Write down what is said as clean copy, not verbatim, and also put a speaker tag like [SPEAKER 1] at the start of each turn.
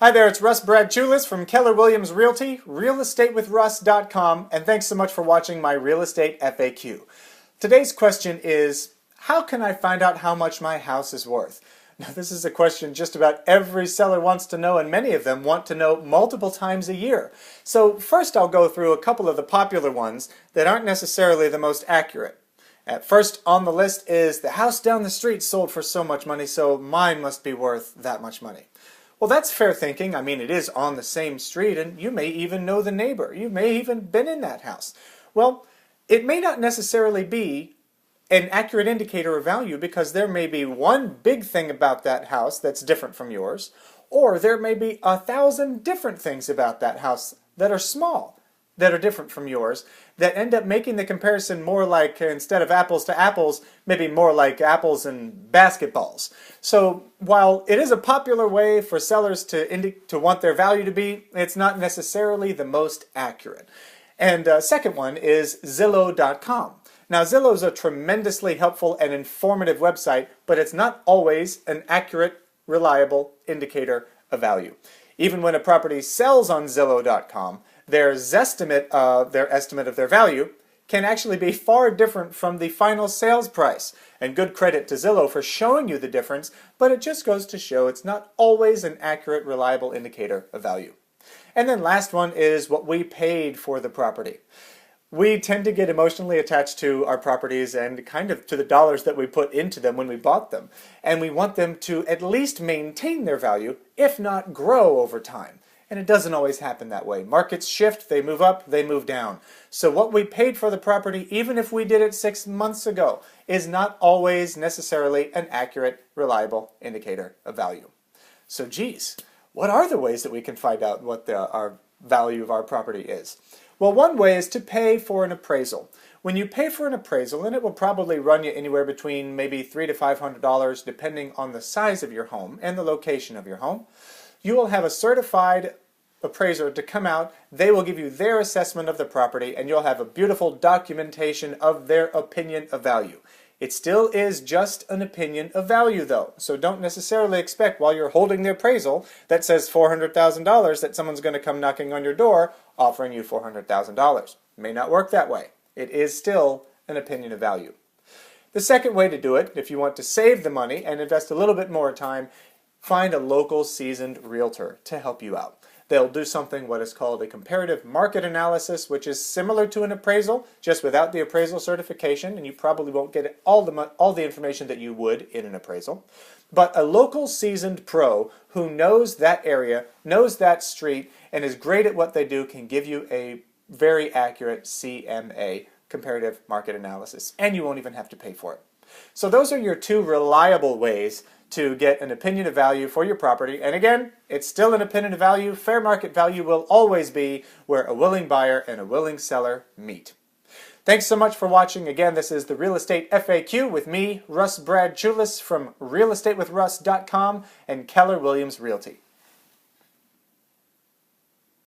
[SPEAKER 1] Hi there, it's Russ Bradchulis from Keller Williams Realty, realestatewithruss.com, and thanks so much for watching my real estate FAQ. Today's question is, how can I find out how much my house is worth? Now, this is a question just about every seller wants to know, and many of them want to know multiple times a year. So first I'll go through a couple of the popular ones that aren't necessarily the most accurate. At first on the list is, the house down the street sold for so much money, so mine must be worth that much money. Well, that's fair thinking. I mean, it is on the same street, and you may even know the neighbor. You may even been in that house. Well, it may not necessarily be an accurate indicator of value, because there may be one big thing about that house that's different from yours, or there may be 1,000 different things about that house that are small, that are different from yours, that end up making the comparison more like, instead of apples to apples, maybe more like apples and basketballs. So while it is a popular way for sellers to want their value to be, it's not necessarily the most accurate. And second one is Zillow.com. Now, Zillow is a tremendously helpful and informative website, but it's not always an accurate, reliable indicator of value. Even when a property sells on Zillow.com, their estimate of their value can actually be far different from the final sales price. And good credit to Zillow for showing you the difference, but it just goes to show it's not always an accurate, reliable indicator of value. And then last one is what we paid for the property. We tend to get emotionally attached to our properties and kind of to the dollars that we put into them when we bought them. And we want them to at least maintain their value, if not grow over time. And it doesn't always happen that way. Markets shift, they move up, they move down. So what we paid for the property, even if we did it 6 months ago, is not always necessarily an accurate, reliable indicator of value. So geez, what are the ways that we can find out what our value of our property is? Well, one way is to pay for an appraisal. When you pay for an appraisal, and it will probably run you anywhere between maybe $300 to $500 depending on the size of your home and the location of your home, you will have a certified appraiser to come out. They will give you their assessment of the property, and you'll have a beautiful documentation of their opinion of value. It still is just an opinion of value, though, so don't necessarily expect while you're holding the appraisal that says $400,000 that someone's going to come knocking on your door offering you $400,000. It may not work that way. It is still an opinion of value. The second way to do it, if you want to save the money and invest a little bit more time, find a local seasoned realtor to help you out. They'll do something what is called a comparative market analysis, which is similar to an appraisal, just without the appraisal certification, and you probably won't get all the information that you would in an appraisal. But a local seasoned pro who knows that area, knows that street, and is great at what they do can give you a very accurate CMA, comparative market analysis, and you won't even have to pay for it. So those are your two reliable ways to get an opinion of value for your property. And again, it's still an opinion of value. Fair market value will always be where a willing buyer and a willing seller meet. Thanks so much for watching. Again, this is the Real Estate FAQ with me, Russ Bradchulis from realestatewithruss.com and Keller Williams Realty.